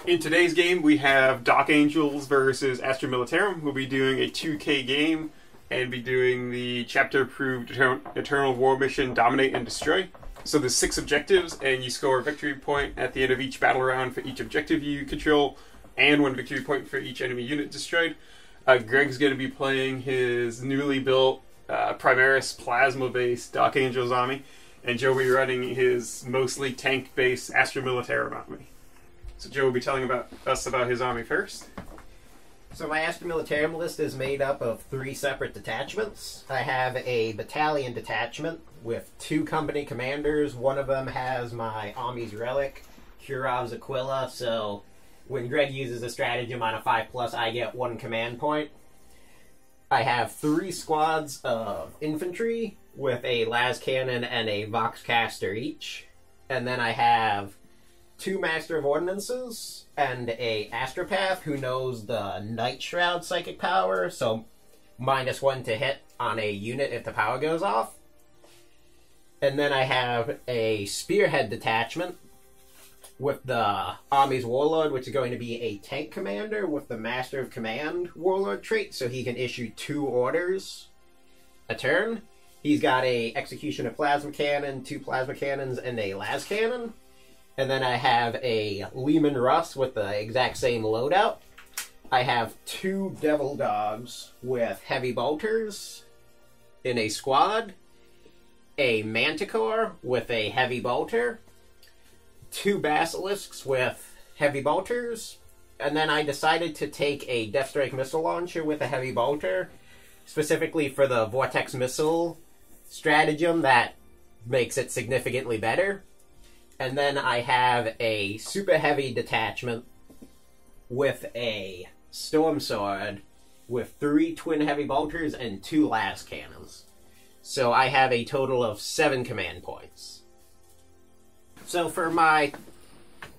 In today's game, we have Dark Angels versus Astra Militarum. We'll be doing a 2K game and be doing the chapter-approved Eternal War mission, Dominate and Destroy. So there's 6 objectives, and you score a victory point at the end of each battle round for each objective you control, and 1 victory point for each enemy unit destroyed. Greg's going to be playing his newly built Primaris plasma-based Dark Angels army, and Joe will be running his mostly tank-based Astra Militarum army. So Joe will be telling us about his army first. So my Astra Militarum list is made up of 3 separate detachments. I have a battalion detachment with 2 company commanders. One of them has my Army's Relic, Kurov's Aquila, so when Greg uses a stratagem on a 5+, I get 1 command point. I have 3 squads of infantry with a las cannon and a vox caster each. And then I have 2 Master of Ordnances and a Astropath who knows the Night Shroud psychic power, so -1 to hit on a unit if the power goes off. And then I have a Spearhead detachment with the Army's Warlord, which is going to be a tank commander with the Master of Command Warlord trait, so he can issue 2 orders a turn. He's got a Execution of Plasma Cannon, 2 Plasma Cannons, and a las cannon. And then I have a Lehman Russ with the exact same loadout. I have 2 Devil Dogs with heavy bolters in a squad, a Manticore with a heavy bolter, 2 Basilisks with heavy bolters, and then I decided to take a Deathstrike missile launcher with a heavy bolter, specifically for the Vortex missile stratagem that makes it significantly better. And then I have a super heavy detachment with a Storm Sword with 3 twin heavy bolters and 2 las cannons. So I have a total of 7 command points. So for my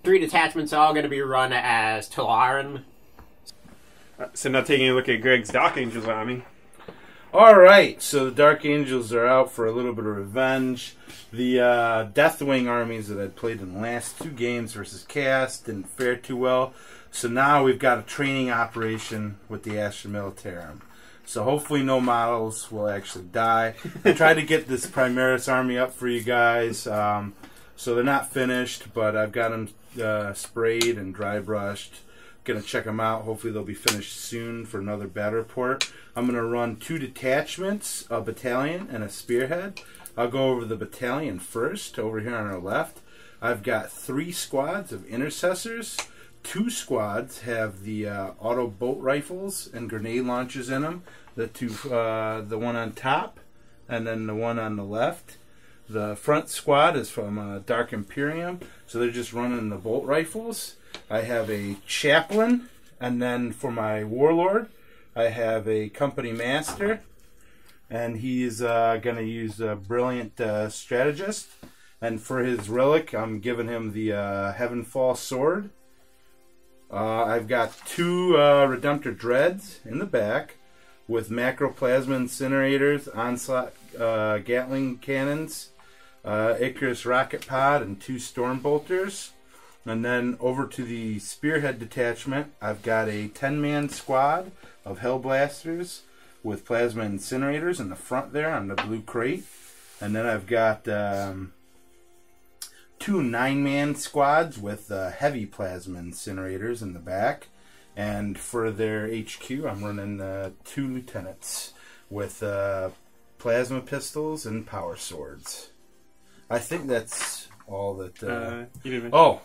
3 detachments, are all going to be run as Talaran. So now taking a look at Greg's Dark Angels army. Alright, so the Dark Angels are out for a little bit of revenge. The Deathwing armies that I played in the last 2 games versus Chaos didn't fare too well. So now we've got a training operation with the Astra Militarum. So hopefully no models will actually die. I tried to get this Primaris army up for you guys. So they're not finished, but I've got them sprayed and dry brushed. Gonna check them out. Hopefully they'll be finished soon for another battle report. I'm gonna run 2 detachments, a battalion and a spearhead. I'll go over the battalion first, over here on our left. I've got 3 squads of intercessors. 2 squads have the auto bolt rifles and grenade launchers in them. The one on top, and then the one on the left. The front squad is from Dark Imperium, so they're just running the bolt rifles. I have a chaplain, and then for my warlord, I have a company master, and he's going to use a brilliant strategist. And for his relic, I'm giving him the Heavenfall sword. I've got 2 Redemptor Dreads in the back with macroplasma incinerators, onslaught Gatling cannons, Icarus rocket pod, and 2 storm bolters. And then over to the Spearhead detachment, I've got a 10-man squad of Hellblasters with plasma incinerators in the front there on the blue crate. And then I've got 2 9-man squads with heavy plasma incinerators in the back. And for their HQ, I'm running 2 lieutenants with plasma pistols and power swords. I think that's all that... You didn't mention. Oh!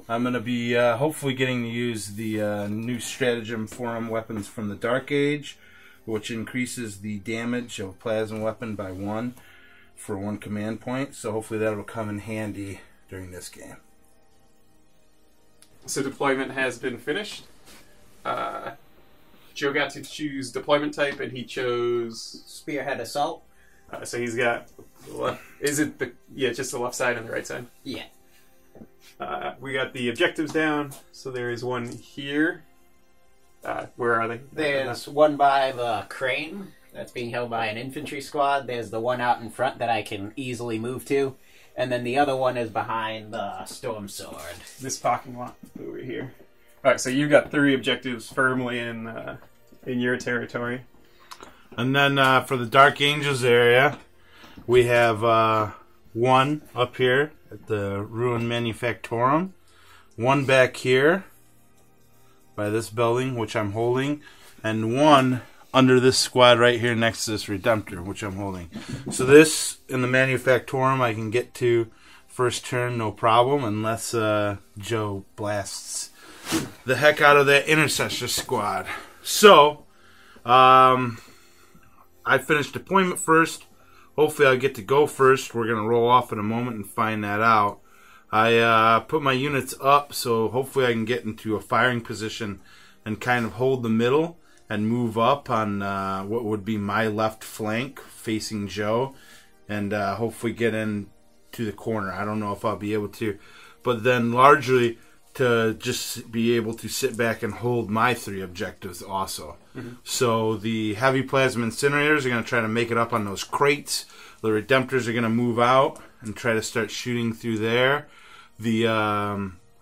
I'm going to be hopefully getting to use the new stratagem forum weapons from the Dark Age, which increases the damage of a plasma weapon by 1 for 1 command point. So hopefully that will come in handy during this game. So deployment has been finished. Joe got to choose deployment type, and he chose Spearhead Assault. So he's got is it the just the left side and the right side? Yeah. We got the objectives down, so there is one here. Where are they? There's one by the crane that's being held by an infantry squad. There's the one out in front that I can easily move to. And then the other one is behind the Storm Sword. This parking lot over here. Alright, so you've got 3 objectives firmly in your territory. And then for the Dark Angels area, we have 1 up here at the Ruin Manufactorum, 1 back here by this building, which I'm holding, and 1 under this squad right here next to this Redemptor, which I'm holding. So this, in the Manufactorum, I can get to first turn, no problem, unless Joe blasts the heck out of that Intercessor squad. So, I finished deployment first. Hopefully I'll get to go first. We're going to roll off in a moment and find that out. I put my units up, so hopefully I can get into a firing position and kind of hold the middle and move up on what would be my left flank facing Joe, and hopefully get into the corner. I don't know if I'll be able to, but then largely to just be able to sit back and hold my 3 objectives also. Mm-hmm. So the heavy plasma incinerators are going to try to make it up on those crates. The Redemptors are going to move out and try to start shooting through there. The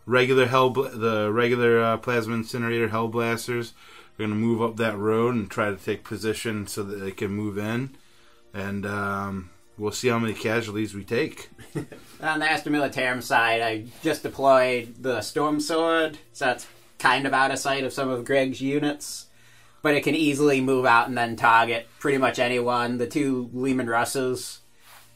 regular plasma incinerator Hellblasters are going to move up that road and try to take position so that they can move in. And we'll see how many casualties we take. On the Astra Militarum side, I just deployed the Storm Sword, so that's kind of out of sight of some of Greg's units. But it can easily move out and then target pretty much anyone. The 2 Lehman Russes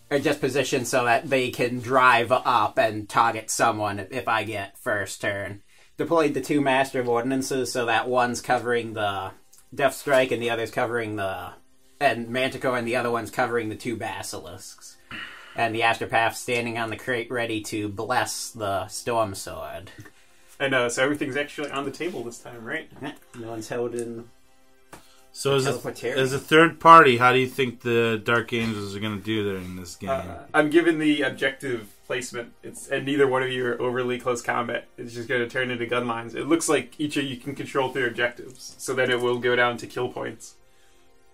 are just positioned so that they can drive up and target someone if I get first turn. Deployed the 2 Master of Ordnances so that one's covering the Death Strike and the other's covering the... and Manticore, and the other one's covering the 2 Basilisks. And the Astropath standing on the crate ready to bless the Storm Sword. And so everything's actually on the table this time, right? No one's held in... So as a third party, how do you think the Dark Angels are going to do during this game? I'm given the objective placement, and neither one of you are overly close combat. It's just going to turn into gun lines. It looks like each of you can control 3 objectives, so then it will go down to kill points.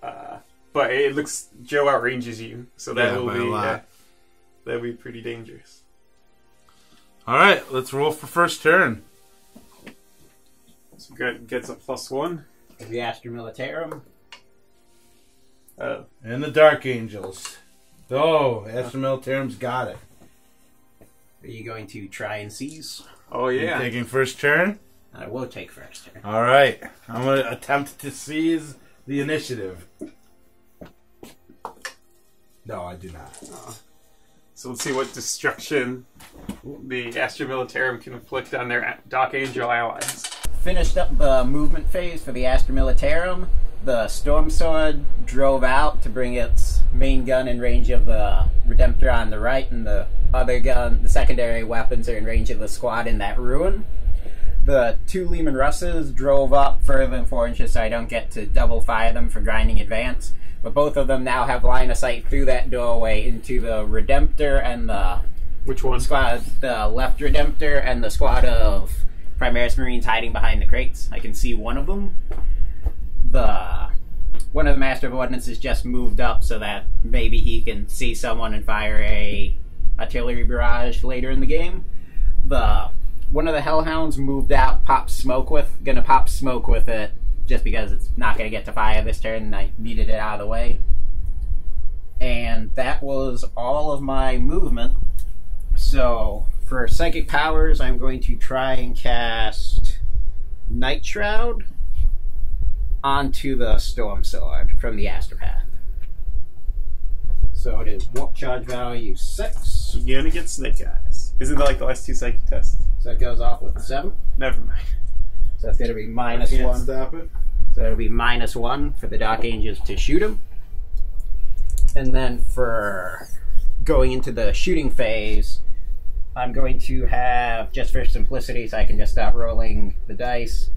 But it looks Joe outranges you, so that will be that'll be pretty dangerous. All right, let's roll for first turn. So gets a +1. The Astra Militarum. Oh. And the Dark Angels. Oh, Astra Militarum's got it. Are you going to try and seize? Oh, yeah. You taking first turn? I will take first turn. All right. I'm going to attempt to seize the initiative. No, I do not. So let's see what destruction the Astra Militarum can inflict on their Dark Angel allies. Finished up the movement phase for the Astra Militarum. The Storm Sword drove out to bring its main gun in range of the Redemptor on the right, and the other gun, the secondary weapons, are in range of the squad in that ruin. The 2 Lehman Russes drove up further than 4 inches so I don't get to double fire them for grinding advance. But both of them now have line of sight through that doorway into the Redemptor and the... Which one? Squad, the left Redemptor and the squad of Primaris Marines hiding behind the crates. I can see one of them. One of the Master of Ordnances just moved up so that maybe he can see someone and fire a artillery barrage later in the game. One of the Hellhounds moved out, gonna pop smoke with it just because it's not gonna get to fire this turn and I needed it out of the way. And that was all of my movement. So for Psychic Powers, I'm going to try and cast Night Shroud onto the Storm Sword from the Astropath. So it is warp charge value 6. You're gonna get Snake Eyes. Isn't that like the last 2 psychic tests? So it goes off with 7. Never mind. So it's gonna be -1. Stop it. So it'll be -1 for the Dark Angels to shoot him. And then for going into the shooting phase, I'm going to have, just for simplicity so I can just stop rolling the dice,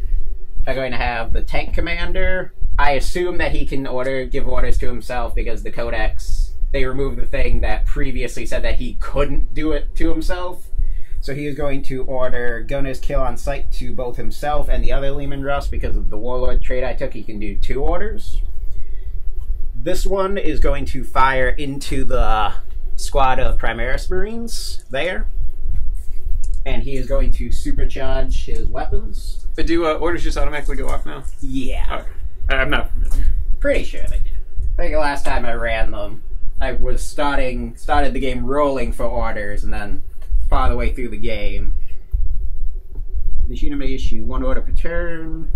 I'm going to have the Tank Commander. I assume that he can give orders to himself because the Codex, they removed the thing that previously said that he couldn't do it to himself. So he is going to order Gunner's Kill on sight to both himself and the other Lehman Russ. Because of the Warlord trait I took, he can do 2 orders. This one is going to fire into the squad of Primaris Marines there. And he is going to supercharge his weapons. But do orders just automatically go off now? Yeah. Okay. I'm not familiar. Pretty sure they do. I think the last time I ran them, I was started the game rolling for orders, and then far the way through the game, the unit may issue 1 order per turn.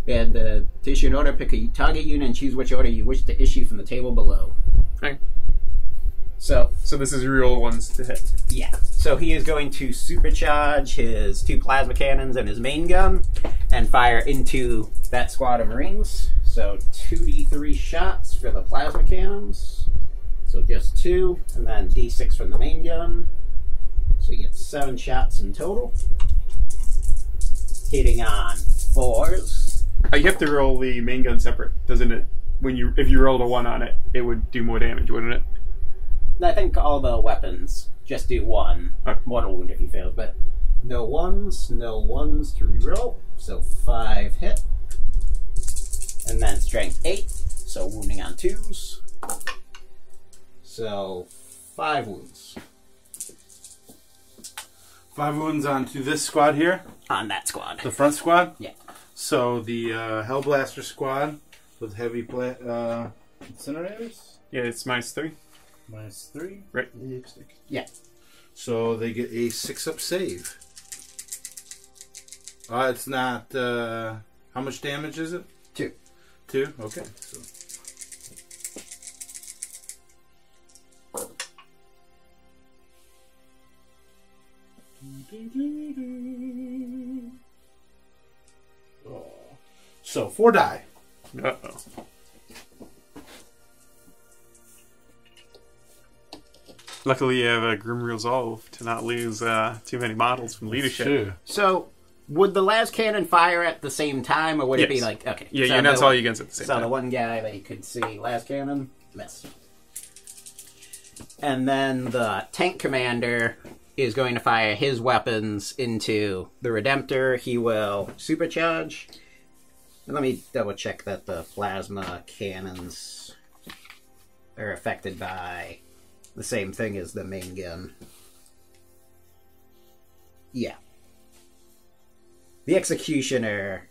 And to issue an order, pick a target unit and choose which order you wish to issue from the table below. Okay. So this is real ones to hit. yeah. So he is going to supercharge his 2 plasma cannons and his main gun and fire into that squad of Marines. So 2d3 shots for the plasma cannons. So just 2, and then d6 from the main gun. So you get 7 shots in total. Hitting on 4s. You have to roll the main gun separate, doesn't it? If you rolled a 1 on it, it would do more damage, wouldn't it? I think all the weapons just do 1 mortal wound if he fails, but no ones to reroll. So 5 hit. And then strength 8, so wounding on 2s. So 5 wounds. 5 wounds onto this squad here? On that squad. The front squad? Yeah. So the Hellblaster squad with heavy incinerators? Yeah, it's -3. -3. Right. Yeah. So they get a 6-up save. It's not... how much damage is it? 2. 2? Okay. So. Oh. So 4 die. Uh-oh. Luckily, you have a grim resolve to not lose too many models from leadership. Sure. So would the las cannon fire at the same time, or would it be Yes. like okay? Yeah, so you're not all you against at the same So time. the one guy that you could see las cannon miss, and then the tank commander is going to fire his weapons into the Redemptor. He will supercharge. And let me double check that the plasma cannons are affected by the same thing as the main gun. Yeah. The Executioner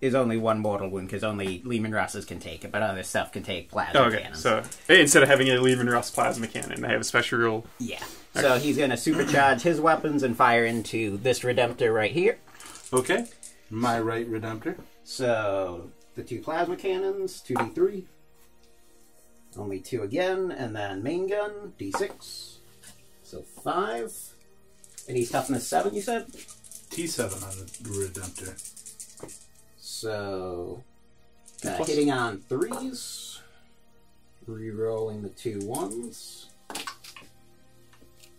is only 1 mortal wound because only Lehman Russes can take it, but other stuff can take plasma cannons. So instead of having a Lehman Russ plasma cannon, I have a special rule. Yeah. So he's going to supercharge his weapons and fire into this Redemptor right here. Okay. My right Redemptor. So the 2 plasma cannons, 2d3. Only 2 again, and then main gun, d6. So 5. And he's toughness 7, you said? T7 on the Redemptor. So hitting on 3s. Rerolling the 2 1s.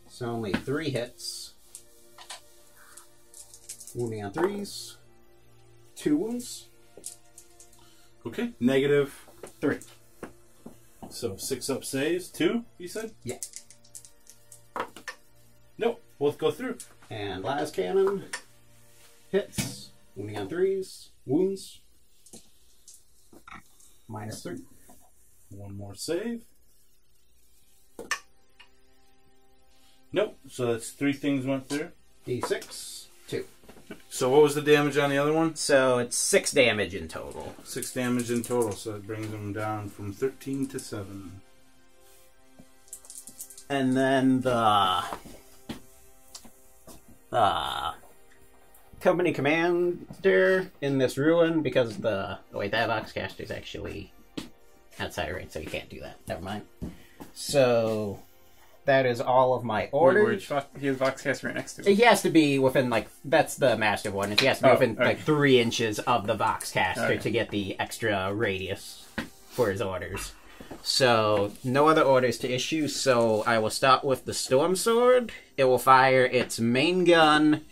So only 3 hits. Wounding on 3s. 2 wounds. Okay. -3. 3. So 6-up saves. 2, you said? Yeah. Nope. Both go through. And las cannon. Hits. Wounding on 3s. Wounds. -3. 1 more save. Nope. So that's 3 things went through. D6. 2. So what was the damage on the other one? So it's 6 damage in total. 6 damage in total. So it brings them down from 13 to 7. And then the company commander in this ruin, because wait, that Voxcaster is actually outside range, so you can't do that. Never mind. So that is all of my orders. He has Voxcaster right next to him. He has to be within, like, that's the master one. He has to be within, like, 3 inches of the Voxcaster to get the extra radius for his orders. So, no other orders to issue, so I will start with the Storm Sword. It will fire its main gun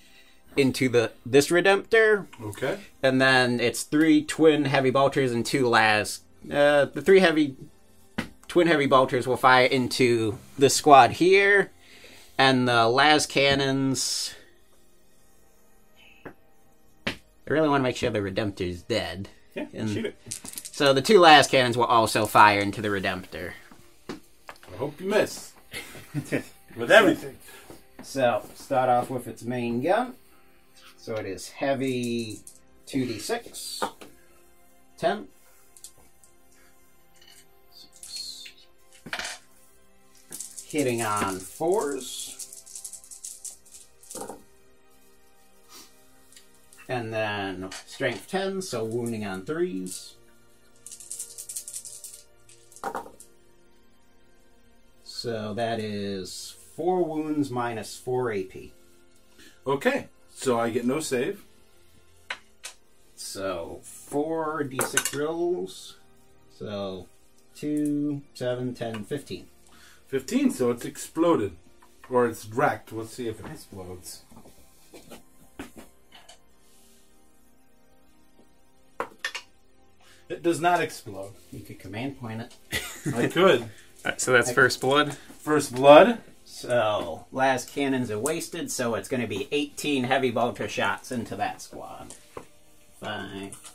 into this Redemptor. Okay. And then its 3 twin heavy bolters and 2 las. The 3 twin heavy bolters will fire into the squad here. And the las cannons... I really want to make sure the Redemptor's dead. Yeah, And shoot it. so the 2 las cannons will also fire into the Redemptor. I hope you miss. With everything. So, start off with its main gun. So it is heavy 2d6. 10. 6. Hitting on 4s. And then strength 10, so wounding on 3s. So that is 4 wounds minus 4 AP. Okay, so I get no save. So 4 d6 rolls. So 2, 7, 10, 15. 15, so it's exploded. Or it's wrecked. Let's see if it explodes. It does not explode. You could command point it. I could. So that's first blood. First blood. So, last cannons are wasted, so it's going to be 18 heavy bolter shots into that squad. 5.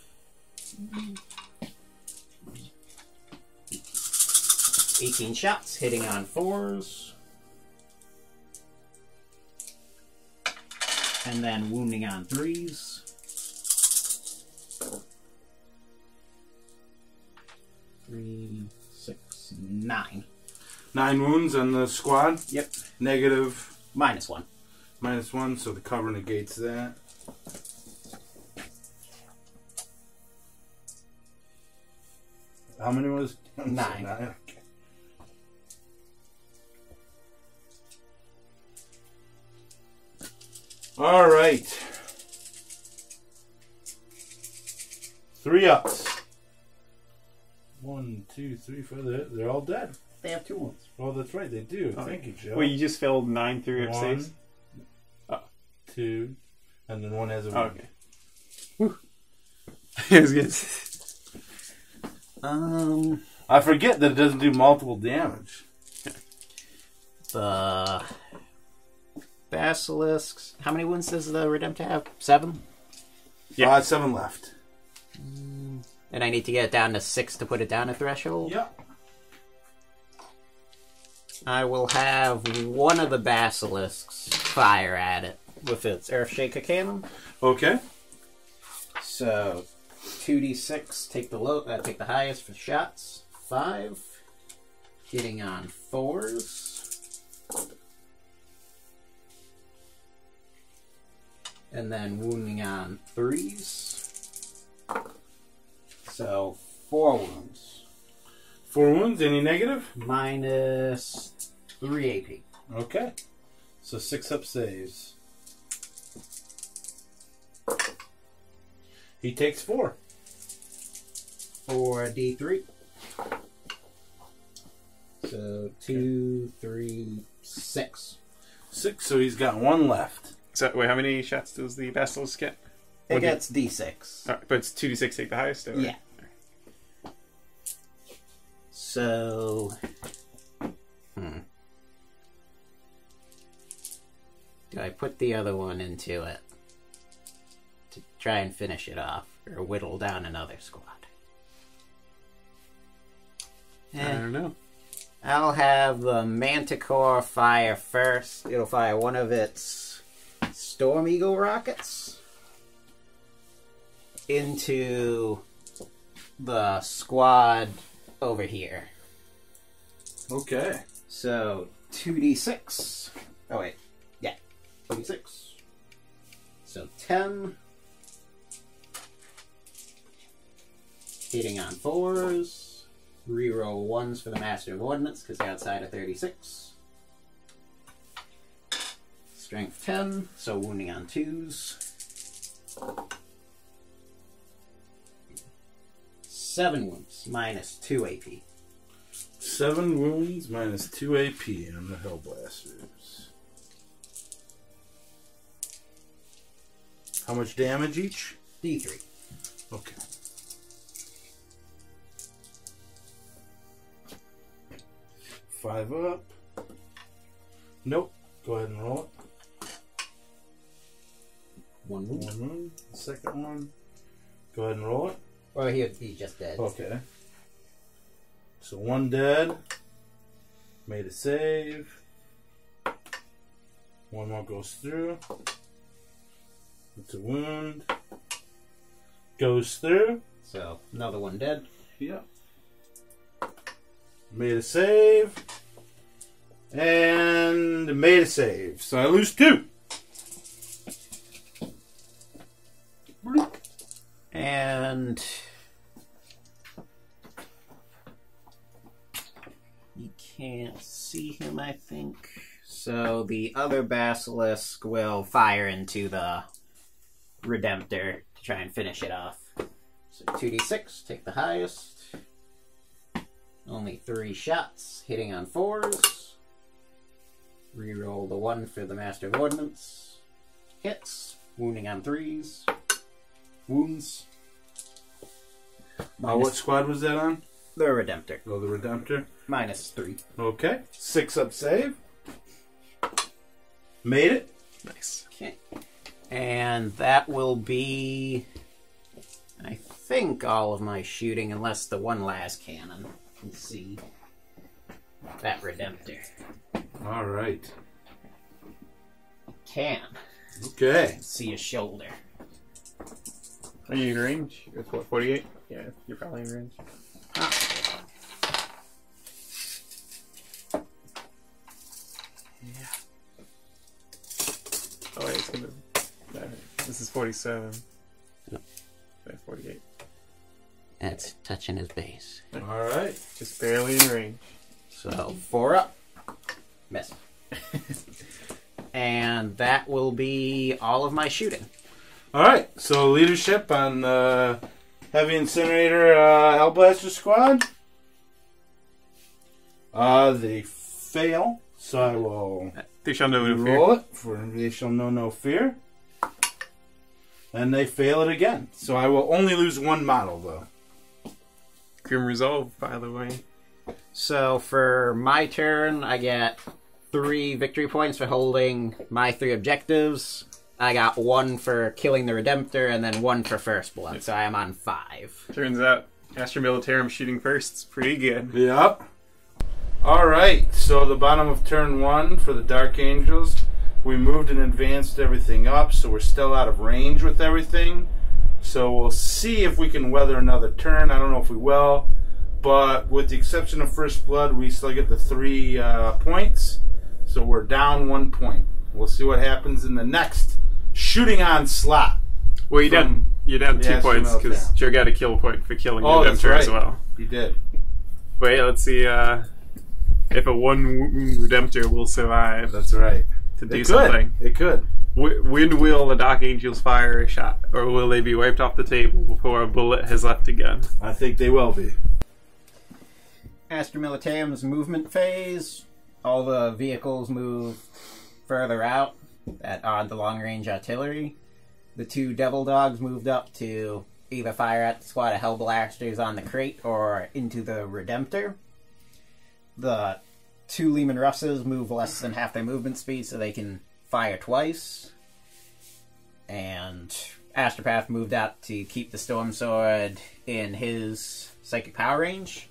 18 shots, hitting on 4s. And then wounding on 3s. 3, 6, 9. 9 wounds on the squad. Yep. Negative. -1. -1, so the cover negates that. How many was? 9. 9. Okay. All right. 3 ups. 1, 2, 3, 4. They're all dead. They have 2 wounds. Oh, that's right. They do. Oh. Thank you, Joe. Well, you just filled 9 through your 1, saves. 2, and then 1 has a Oh, wound. okay. Whew. It was good. I forget that it doesn't do multiple damage. The basilisks. How many wounds does the Redemptor have? 7? Yeah. 7 left. And I need to get it down to 6 to put it down a threshold? Yep. I will have one of the basilisks fire at it with its Earthshaker cannon. Okay. So 2d6, take the highest for shots. 5. Hitting on 4s. And then wounding on 3s. So 4 wounds. 4 wounds. Any negative? Minus 3 AP. Okay. So 6 up saves. He takes 4. 4d3. So 2, 3, 6. 6, so he's got 1 left. So, wait, how many shots does the Basilisk get? It What do you- gets d6. But it's 2d6 take the highest? Or? Yeah. So, do I put the other one into it to try and finish it off, or whittle down another squad? I don't know. I'll have the Manticore fire first. It'll fire one of its Storm Eagle rockets into the squad over here. Okay. So 2d6. Oh wait, yeah, 2d6. So 10. Hitting on 4s. Reroll 1s for the Master of Ordnance because they're outside of 36. Strength 10, so wounding on 2s. 7 wounds, minus 2 AP. 7 wounds minus 2 AP on the Hellblasters. How much damage each? D3. Okay. 5 up. Nope. Go ahead and roll it. 1 wound. 1 wound. The second one. Go ahead and roll it. Or he's just dead. Okay. So 1 dead. Made a save. One more goes through. It's a wound. Goes through. So, another one dead. Yep. Made a save. And made a save. So I lose 2. And you can't see him, I think. So the other basilisk will fire into the Redemptor to try and finish it off. So 2d6, take the highest. Only 3 shots, hitting on 4s. Reroll the 1 for the Master of Ordnance. Hits, wounding on 3s. Wounds. What squad was that on? The Redemptor. Oh, the Redemptor. -3. Okay. 6 up save. Made it. Nice. Okay. And that will be, I think, all of my shooting, unless the one last cannon. Let's see. That Redemptor. All right. Can. Okay. See his shoulder. Are you in range? It's what, 48? Yeah, you're probably in range. Yeah. Oh wait, it's gonna... No, this is 47. That's 48. That's touching his base. All right. Just barely in range. So, 4 up. Miss. And that will be all of my shooting. All right. So leadership on the Heavy Incinerator Hellblaster Squad. They fail. So I will They shall know no fear. roll it for they shall know no fear. And they fail it again. So I will only lose 1 model though. Grim Resolve, by the way. So for my turn, I get 3 victory points for holding my 3 objectives. I got 1 for killing the Redemptor, and then 1 for First Blood, so I am on 5. Turns out Astra Militarum shooting first is pretty good. Yep. All right. So the bottom of turn 1 for the Dark Angels, we moved and advanced everything up, so we're still out of range with everything. So we'll see if we can weather another turn. I don't know if we will, but with the exception of First Blood, we still get the 3 points. So we're down 1 point. We'll see what happens in the next shooting onslaught. Well, you're down 2 points because Militarum. Joe got a kill point for killing That's Redemptor right. as well. He did. Wait, let's see if a 1 wound Redemptor will survive That's right. to do It something. could. It could. When will the Dark Angels fire a shot? Or will they be wiped off the table before a bullet has left a gun? I think they will be. Astra Militarum's movement phase. All the vehicles move further out that are the long-range artillery. The 2 Devil Dogs moved up to either fire at the squad of Hellblasters on the crate or into the Redemptor. The 2 Lehman Russes move less than half their movement speed so they can fire twice. And Astropath moved out to keep the Storm Sword in his psychic power range.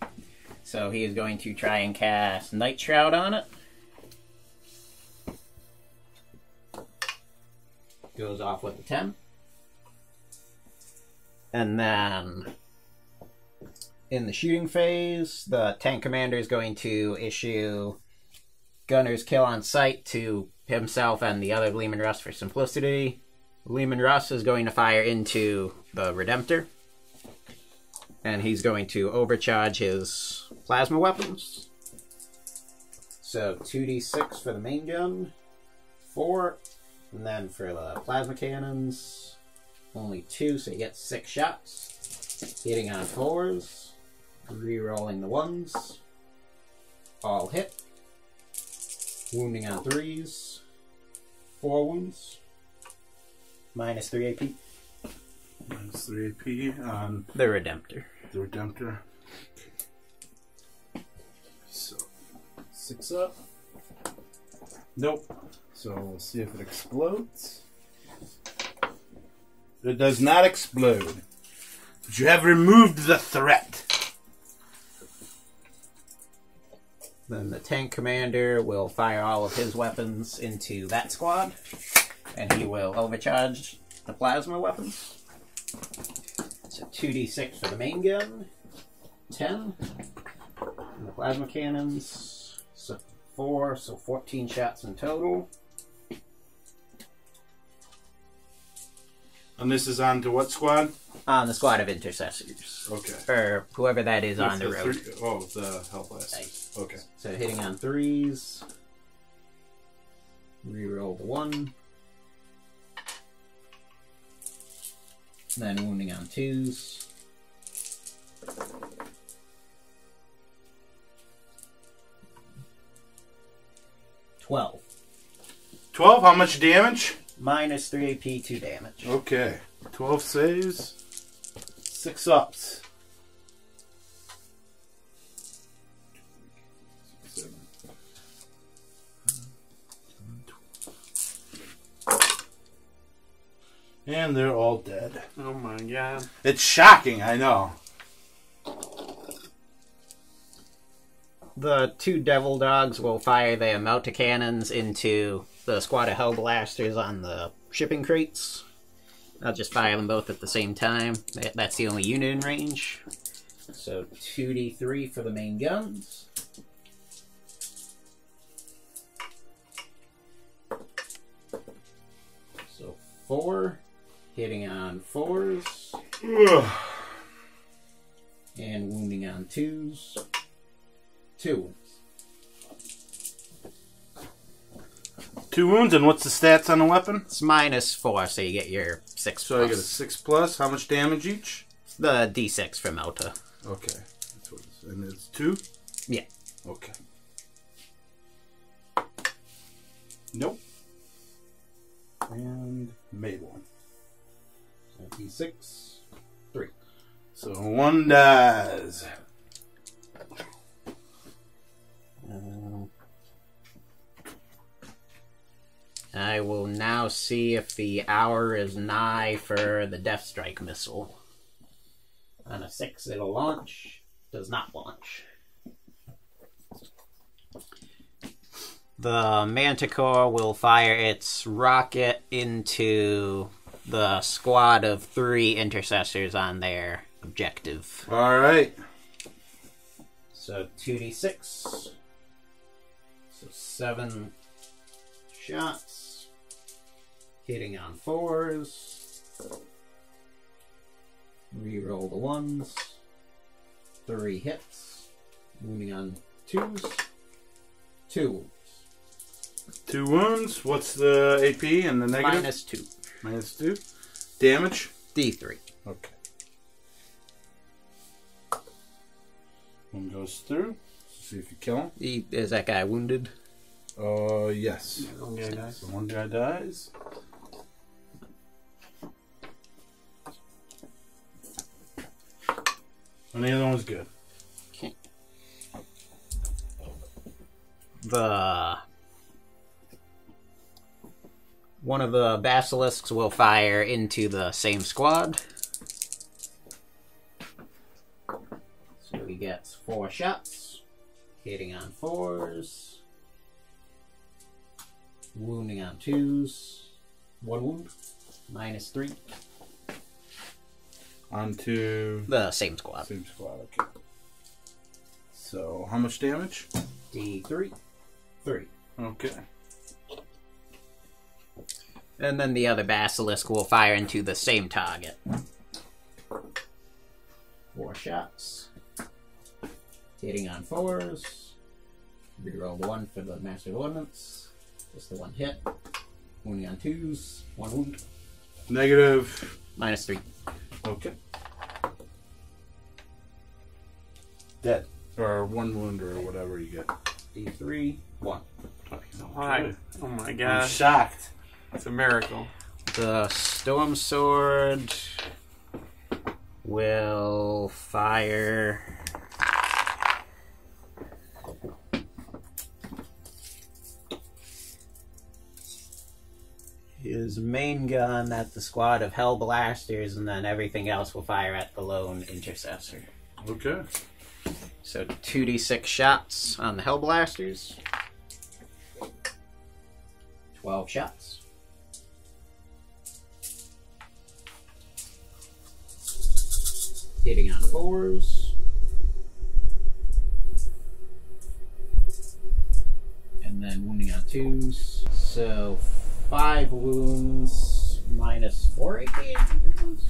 So he is going to try and cast Night Shroud on it. Goes off with the 10. And then in the shooting phase, the tank commander is going to issue Gunner's Kill on sight to himself and the other Lehman Russ for simplicity. Lehman Russ is going to fire into the Redemptor. And he's going to overcharge his plasma weapons. So 2d6 for the main gun. 4. And then for the plasma cannons, only 2, so you get 6 shots. Hitting on 4s. Rerolling the 1s. All hit. Wounding on 3s. 4 wounds. -3 AP. -3 AP on The Redemptor. the Redemptor. So, 6 up. Nope. So we'll see if it explodes. It does not explode. But you have removed the threat. Then the tank commander will fire all of his weapons into that squad, and he will overcharge the plasma weapons. So 2d6 for the main gun, 10. And the plasma cannons, so 4, so 14 shots in total. And this is on to what squad? On the squad of intercessors. Okay. Or whoever that is on the road. The Hellblasters. Okay. So hitting on 3s. Reroll the 1. Then wounding on 2s. $12. 12, how much damage? Minus 3 AP, 2 damage. Okay. 12 saves. 6 ups. 7. And they're all dead. Oh my god. It's shocking, I know. The 2 devil dogs will fire their melta cannons into the squad of hellblasters on the shipping crates. I'll just fire them both at the same time. That's the only unit in range. So 2d3 for the main guns. So 4, hitting on 4s. And wounding on 2s. 2 wounds. 2 wounds, and what's the stats on the weapon? It's minus 4, so you get your 6 So plus. I get a 6 plus. How much damage each? The d6 for Melta. Okay. That's what it's, and it's 2? Yeah. Okay. Nope. And made 1. So d6, 3. So 1 dies. I will now see if the hour is nigh for the Death Strike missile. On a 6, it'll launch. Does not launch. The Manticore will fire its rocket into the squad of 3 intercessors on their objective. Alright. So 2d6. So 7 shots. Hitting on 4s. Reroll the 1s. 3 hits. Wounding on 2s. 2 wounds. 2 wounds. What's the AP and the negative? Minus 2. Minus 2. Damage? D3. Okay. 1 goes through. See if you kill him. Is that guy wounded? Yes. One guy dies. So 1 guy dies. And the other one's good. Okay. One of the basilisks will fire into the same squad. So he gets 4 shots. Hitting on 4s. Wounding on 2s. 1 wound. Minus 3. On to The same squad. same squad. Okay. So how much damage? D3. 3. Okay. And then the other basilisk will fire into the same target. 4 shots. Hitting on 4s. Reroll the 1 for the Master of Ordnance. Just the 1 hit. Wounding on 2s. 1 wound. Negative. Minus 3. Okay. Dead. Or 1 wound or whatever you get. D3. 1. Why? Oh my I'm gosh. shocked. It's a miracle. The Storm Sword will fire. His main gun at the squad of Hellblasters, and then everything else will fire at the lone intercessor. Okay. So 2d6 shots on the Hellblasters. 12 shots. Hitting on 4s. And then wounding on 2s. So 5 wounds minus 4 AP, I think it was.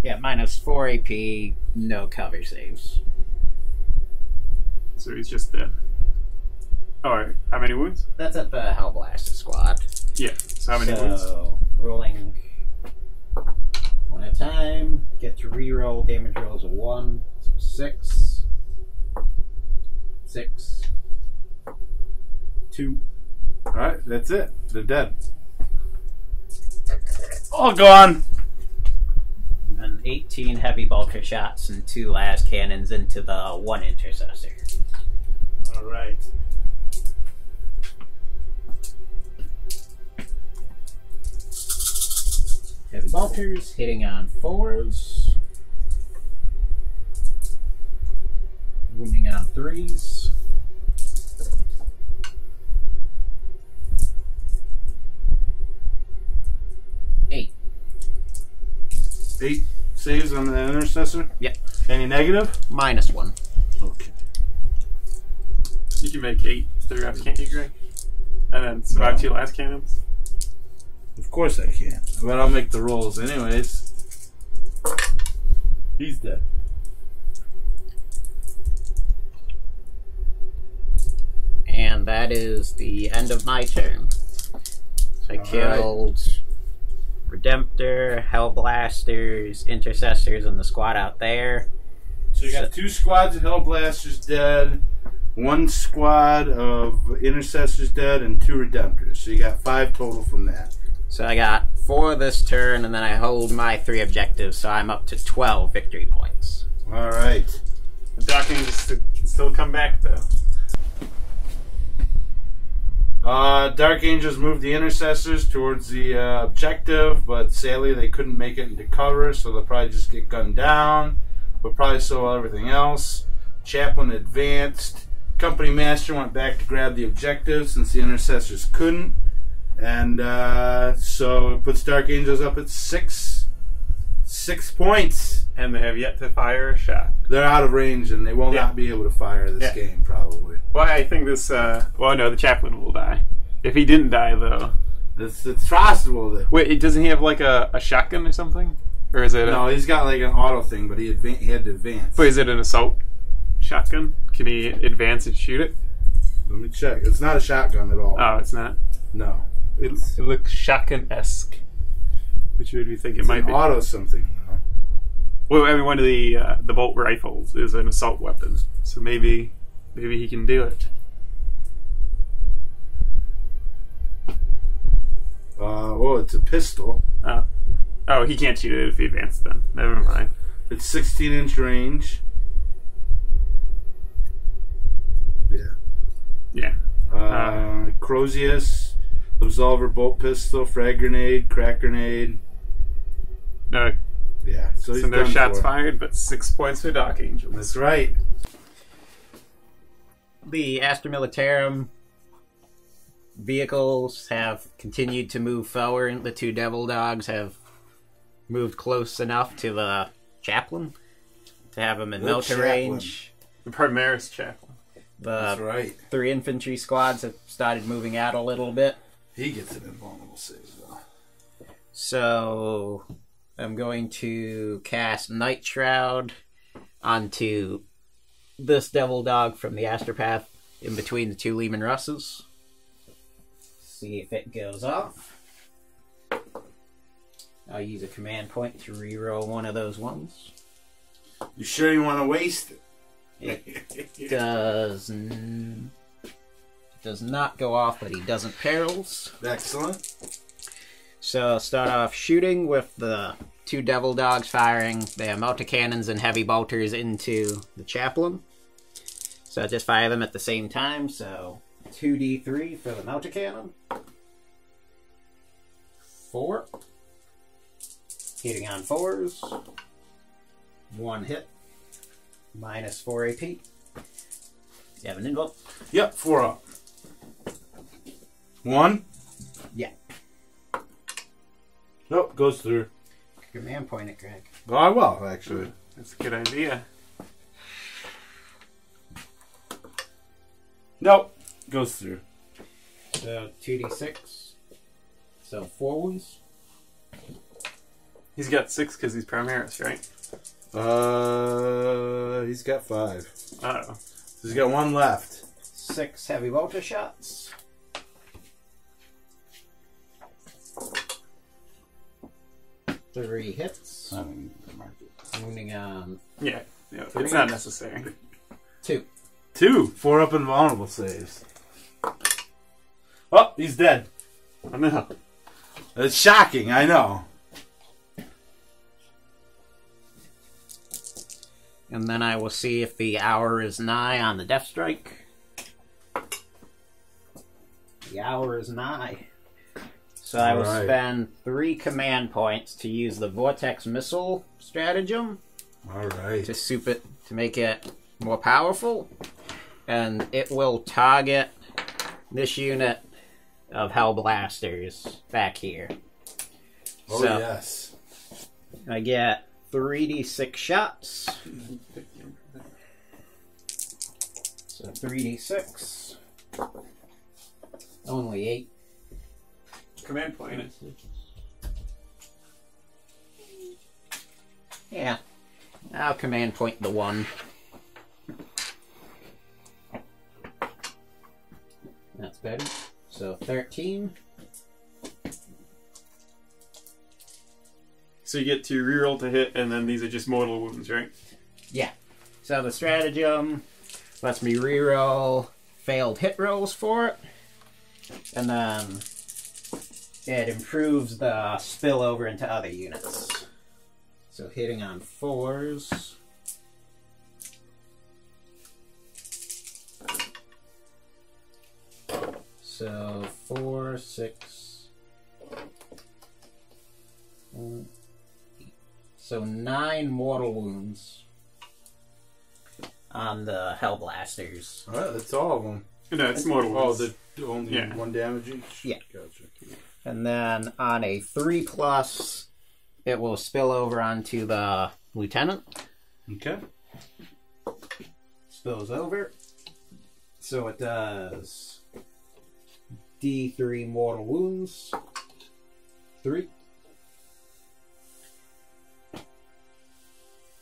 Yeah, minus 4 AP, no cover saves. So he's just dead. Alright, how many wounds? That's at the Hellblaster squad. Yeah, so how many wounds? So, rolling one at a time. Get to reroll damage rolls of 1. So 6. 6. 2. Alright, that's it. They're dead. All gone. And 18 heavy bolter shots and 2 las cannons into the 1 intercessor. Alright. Heavy bolters hitting on 4s. Wounding on 3s. Eight. 8 saves on the intercessor? Yep. Any negative? Minus 1. Okay. You can make 8 throughout, can't you, Greg? And then survive No. 2 last cannons. Of course I can. But I'll make the rolls anyways. He's dead. And that is the end of my turn. So I killed Redemptor, Hellblasters, Intercessors, and the squad out there. So you got 2 squads of Hellblasters dead, 1 squad of Intercessors dead, and 2 Redemptors. So you got 5 total from that. So I got 4 this turn, and then I hold my 3 objectives, so I'm up to 12 victory points. Alright. The Dark Angels can still come back, though. Dark Angels moved the Intercessors towards the objective, but sadly they couldn't make it into cover, so they'll probably just get gunned down. But probably so will everything else. Chaplain advanced. Company Master went back to grab the objective since the Intercessors couldn't. And so it puts Dark Angels up at 6 points. And they have yet to fire a shot. They're out of range and they will not be able to fire this game, probably. Well, I think this, well, no, the Chaplain will die. If he didn't die, though. It's possible that... Wait, doesn't he have, like, a shotgun or something? Or is it No, he's got, like, an auto thing, but he had to advance. Wait, is it an assault shotgun? Can he advance and shoot it? Let me check. It's not a shotgun at all. Oh, it's not? No. It looks shotgun-esque. Which made me think it might be. Auto something, you know? Well, I mean, one of the bolt rifles is an assault weapon. So maybe he can do it. It's a pistol. Oh, he can't shoot it if he advances then. Never mind. It's 16-inch range. Yeah. Crozius, Absolver bolt pistol, frag grenade, crack grenade. No. Yeah, so he's no done shots for. fired, but 6 points for Dark Angels. That's right. The Astra Militarum vehicles have continued to move forward. The 2 Devil Dogs have moved close enough to the Chaplain to have him in melter range. The Primaris Chaplain. That's right. 3 infantry squads have started moving out a little bit. He gets an invulnerable save, though. So I'm going to cast Night Shroud onto this Devil Dog from the Astropath in between the 2 Lehman Russes. See if it goes off. I'll use a command point to reroll one of those ones. You sure you want to waste it? It does not go off, but he doesn't perils. Excellent. So I'll start off shooting with the 2 Devil Dogs firing their multi-cannons and heavy bolters into the Chaplain. So I just fire them at the same time, so 2d3 for the multi-cannon. 4. Hitting on 4s. 1 hit. Minus 4 AP. You have an invoke? Yep, 4 up. 1? Yeah. Nope, goes through. Command point it, Greg. Oh, I will, actually. That's a good idea. Nope, goes through. So 2d6. So 4 wounds. He's got 6 because he's Primaris, right? He's got 5. Uh-oh. So he's got 1 left. 6 heavy bolter shots. Three hits. I don't need to mark it. Wounding on Yeah, it's not necessary. 2. 2. 4 up invulnerable saves. Oh, he's dead. Oh no. It's shocking, I know. And then I will see if the hour is nigh on the death strike. The hour is nigh. So I will spend 3 command points to use the vortex missile stratagem. Alright. To soup it, to make it more powerful. And it will target this unit of Hellblasters back here. Oh, so yes. I get 3d6 shots. So 3d6. Only 8. Command point. Yeah. I'll command point the 1. That's better. So 13. So you get to reroll to hit, and then these are just mortal wounds, right? Yeah. So the stratagem lets me reroll failed hit rolls for it. And then it improves the spillover into other units. So hitting on 4s. So 4, 6. So 9 mortal wounds on the Hellblasters. Alright, that's all of them. No, it's mortal Oh, wounds. the only 1 damage each? Yeah. Gotcha. And then on a 3+, it will spill over onto the lieutenant. Okay. Spills over. So it does D3 mortal wounds. 3.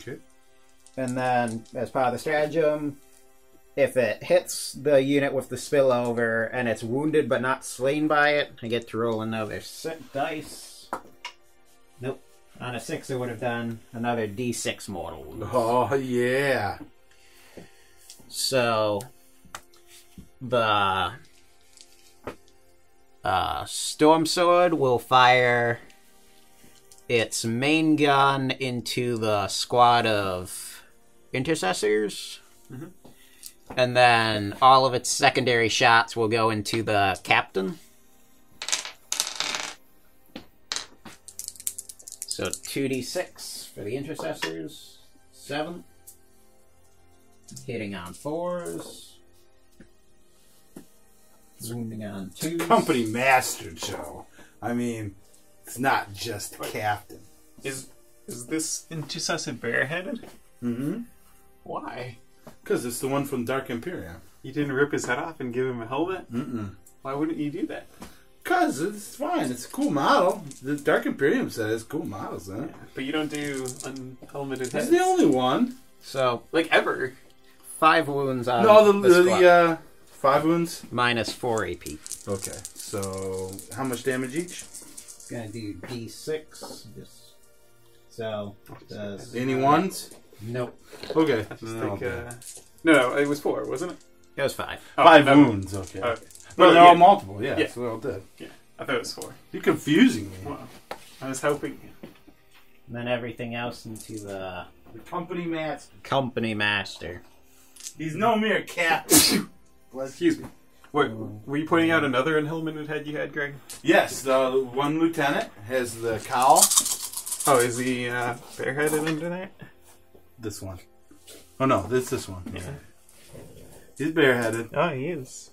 Okay. And then, as part of the stratagem, if it hits the unit with the spillover and it's wounded but not slain by it, I get to roll another 6 dice. Nope. On a 6, it would have done another D6 mortal wounds. Oh, yeah. So, the Storm Sword will fire its main gun into the squad of intercessors. Mm-hmm. And then all of its secondary shots will go into the captain. So 2d6 for the intercessors. 7. Hitting on 4s. Wounding on 2s. Company master, Joe. I mean, it's not just captain. Is this intercessor bareheaded? Mm-hmm. Why? Because it's the one from Dark Imperium. You didn't rip his head off and give him a helmet? Mm-mm. Why wouldn't you do that? Because it's fine. It's a cool model. The Dark Imperium says cool models, huh? Yeah, but you don't do unhelmeted He's heads. the only one. So, Like, ever. 5 wounds on No, the squad. the 5 wounds? Minus 4 AP. Okay, so how much damage each? It's gonna do D6. So, does... Any ones? Nope. Okay. I just think, no, it was 4, wasn't it? It was 5. Oh, 5 no. wounds, okay. Okay. But they're yeah. all multiple, yeah, Yeah. so they're all dead. Yeah, I thought it was 4. You're confusing me. Well, I was hoping. And then everything else into the The company master. company master. He's no mere captain. Excuse me. What, were you pointing out another unhelmeted head you had, Greg? Yes, the one lieutenant has the cowl. Oh, is he bareheaded under that? This one. Oh no, this one. Yeah. He's bareheaded. Oh, he is.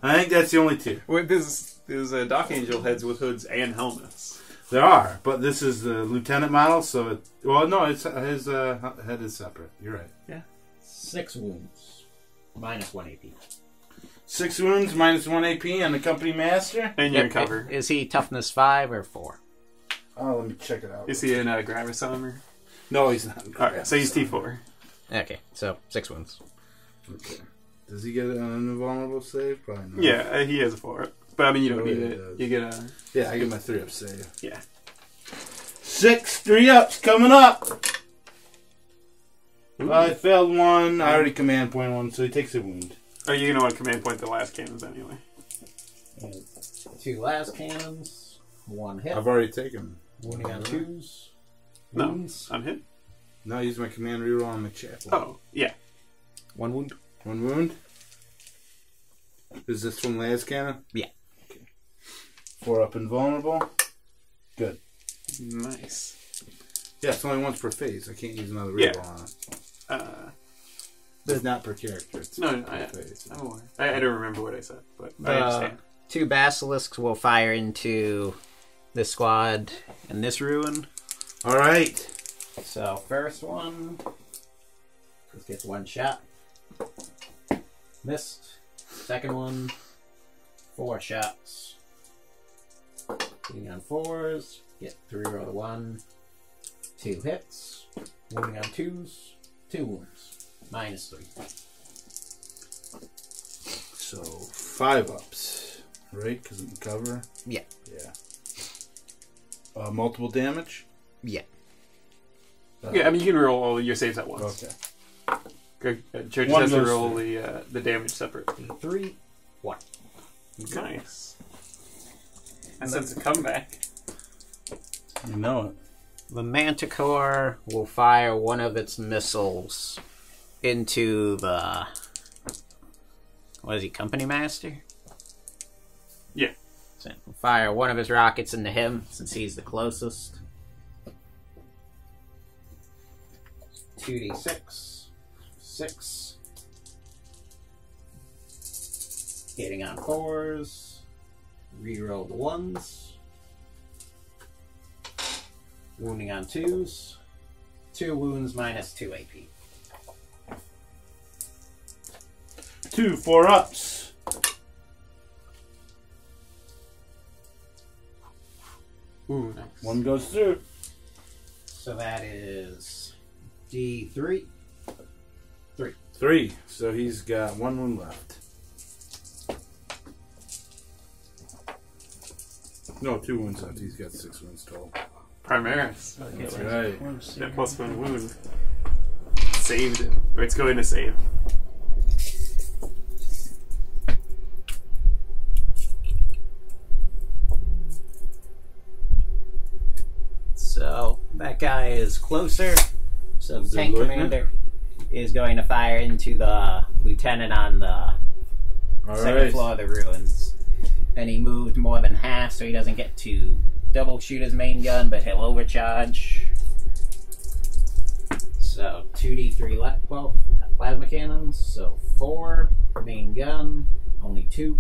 I think that's the only two. Wait, there's Dark Angel heads with hoods and helmets. There are, but this is the lieutenant model, so it. Well, no, it's his head is separate. You're right. Yeah. 6 wounds. -1 AP. 6 wounds, -1 AP on the company master. And you're in cover. Is he toughness 5 or 4? Oh, let me check it out. Is he in Gravis armor? No, he's not. Alright, so he's T4. Okay, so 6 wounds. Okay. Does he get an invulnerable save? Probably not. Yeah, he has a 4. But I mean, you don't need it. Does. You get a. Yeah, I get my 3-up save. Yeah. 6 3-ups coming up. Ooh. I failed 1. I already command point 1, so he takes a wound. Are you going to want to command point the last cannons anyway? 2 last cannons. 1 hit. I've already taken. Wounding on 2s. No, Wounds. I'm hit. No, I use my command reroll on the chat. Oh, yeah. 1 wound. 1 wound. Is this from last cannon? Yeah. Okay. 4-up invulnerable. Good. Nice. Yeah, it's only once per phase. I can't use another reroll Yeah. on it. It's not per character. It's No, per phase. I don't remember what I said, but I The understand. 2 basilisks will fire into this squad in this ruin. All right. So first one just gets 1 shot. Missed. Second one, 4 shots. Hitting on 4s. Get 3 roll to 1. 2 hits. Wounding on 2s. 2 wounds. -3. So 5-ups, right? Because it can cover. Yeah. Yeah. Multiple damage. Yeah. Yeah, I mean, you can roll all your saves at once. Okay. Good. Joe just One has to goes roll through. the damage separate. 3, 1. Nice. I sense a comeback. You know it. The Manticore will fire one of its missiles into the... What is he, Company Master? Yeah. So we'll fire one of his rockets into him, since he's the closest. 2d6. 6. Hitting on 4s. Reroll the 1s. Wounding on 2s. 2 wounds -2 AP. 2 4-ups. Ooh, nice. 1 goes through. So that is D3. 3. So he's got 1 wound left. No, 2 wounds left. He's got 6 wounds total. Primaris. That's right. That +1 wound. Saved it. Or it's going to save. So that guy is closer. So the Is it tank lieutenant? commander is going to fire into the lieutenant on the second floor of the ruins. And he moved more than half, so he doesn't get to double shoot his main gun, but he'll overcharge. So 2d3 plasma cannons. So 4 main gun, only 2.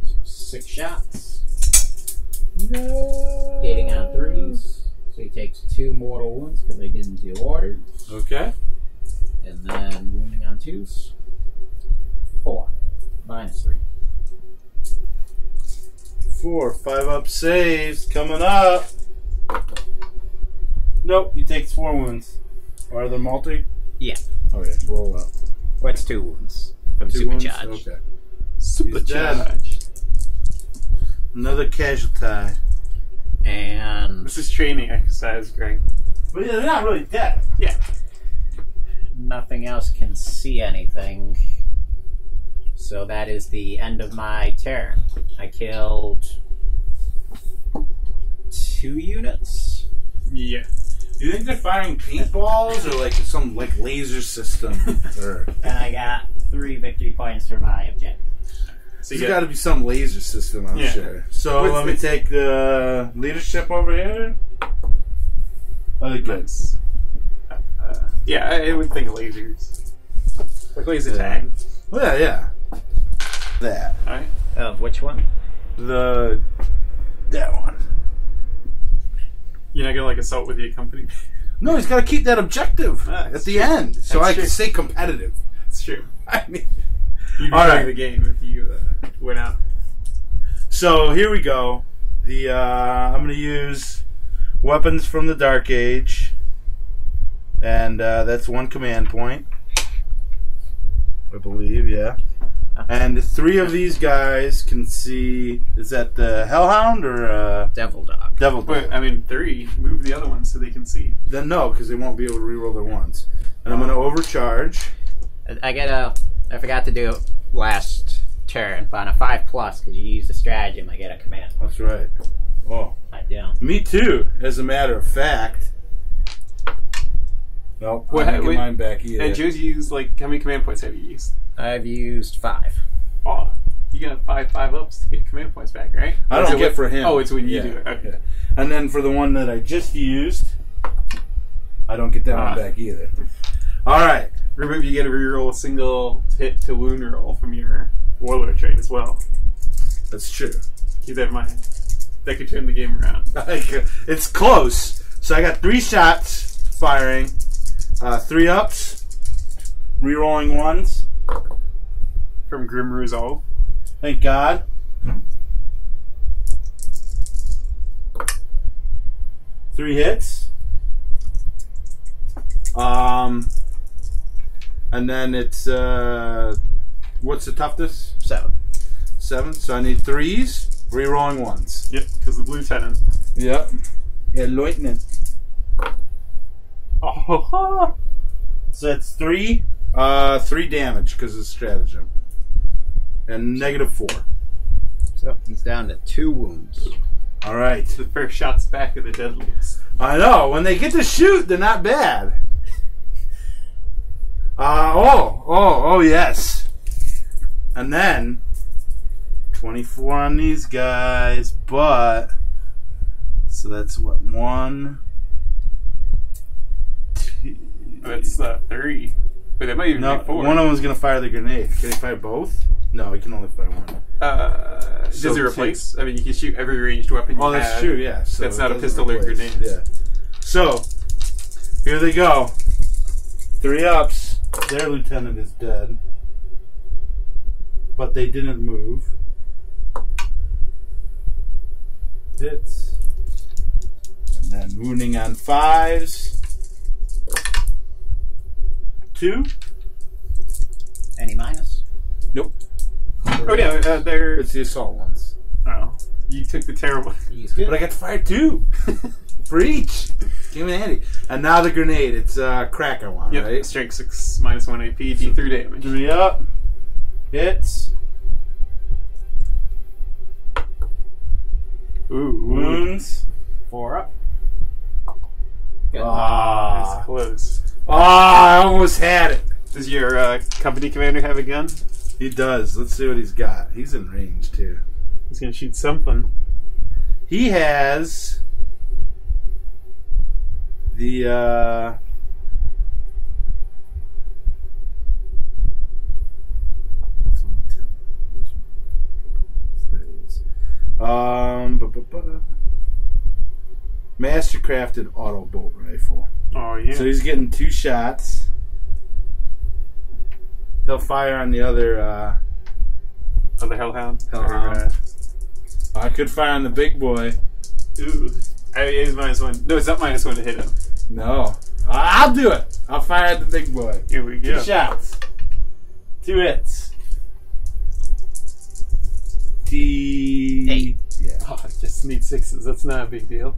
So 6 shots. No. Hitting on 3s. So he takes 2 mortal wounds because they didn't do orders. Okay. And then wounding on 2s. 4. -3. 4 5-up saves coming up. Nope, he takes 4 wounds. Are there multi? Yeah. Okay, roll up. What's 2 wounds? From 2 wounds? supercharge. Okay. Supercharged. Another casualty. And This is training exercise, Greg. But yeah, they're not really dead. Yeah. nothing else can see anything. So that is the end of my turn. I killed 2 units. Yeah. You think they're firing paintballs or like some laser system? Or And I got 3 victory points for my objective. So There's got to be some laser system, I'm sure. So let me take the leadership over here. Oh, good. Yeah, I would think lasers. Like laser tag. Well, yeah. That. Alright. Of which one? That one. You're not gonna like assault with your company? No, he's got to keep that objective at the end, so I can stay competitive. It's true. I mean, You'd be playing the game if you went out. So here we go. I'm going to use weapons from the Dark Age, and that's 1 command point, I believe. Yeah. And 3 of these guys can see. Is that the Hellhound or Devil Dog? Devil Dog. But I mean, 3. Move the other ones so they can see. Then no, because they won't be able to reroll their ones. And I'm going to overcharge. I forgot to do it last turn, but on a 5+, because you use the stratagem, I get a command. That's right. Oh, I do. me too. As a matter of fact. Nope. I'm not getting mine back either. And Joe's used how many command points have you used? I've used 5. Oh, you got 5 ups to get command points back, right? I don't get for him. Oh, it's when you do it. Okay. And then for the one that I just used, I don't get that one back either. All right. Remember, you get to reroll a single hit to wound roll from your warlord trait as well. That's true. Keep that in mind. That could turn the game around. It's close. So I got 3 shots firing, 3 ups, rerolling 1s. From Grim Resolve. Thank God. Three hits. And then it's what's the toughness? 7. 7. So I need 3s, rerolling 1s. Yep, because the lieutenant. Yep. Yeah, lieutenant. Oh. So that's 3. 3 damage because of stratagem. And -4. So he's down to 2 wounds. All right. The first shots back are the deadliest. I know. When they get to shoot, they're not bad. Oh, yes. And then 24 on these guys, but so that's what 1, 2. That's 3. But that might even be 4. One of them's gonna fire the grenade. Can he fire both? No, he can only fire one. Does it replace? I mean, you can shoot every ranged weapon. Oh, that's true. Yeah. So that's not a pistol or grenade. Yeah. So here they go. 3 ups. Their lieutenant is dead, but they didn't move. Hits, and then wounding on 5s. 2. Any minus? Nope. Oh yeah, they're. It's the assault ones. Oh, you took the terrible. But I got to fire 2 for each. Came in handy. And now the grenade. It's crack I want, right? Strength 6 -1 AP, D3 damage. 3 up. Hits. Ooh. Wounds. 4 up. That's close. I almost had it. Does your company commander have a gun? He does. Let's see what he's got. He's in range, too. He's going to shoot something. He has the there he is. Mastercrafted auto bolt rifle. Oh yeah. So he's getting 2 shots. He'll fire on the other the Hellhound. Hellhound. I could fire on the big boy. Ooh. He's -1. No, it's not -1 to hit him. No. I'll do it. I'll fire at the big boy. Here we go. 2 shots. 2 hits. 8. Yeah. Oh, I just need 6s. That's not a big deal.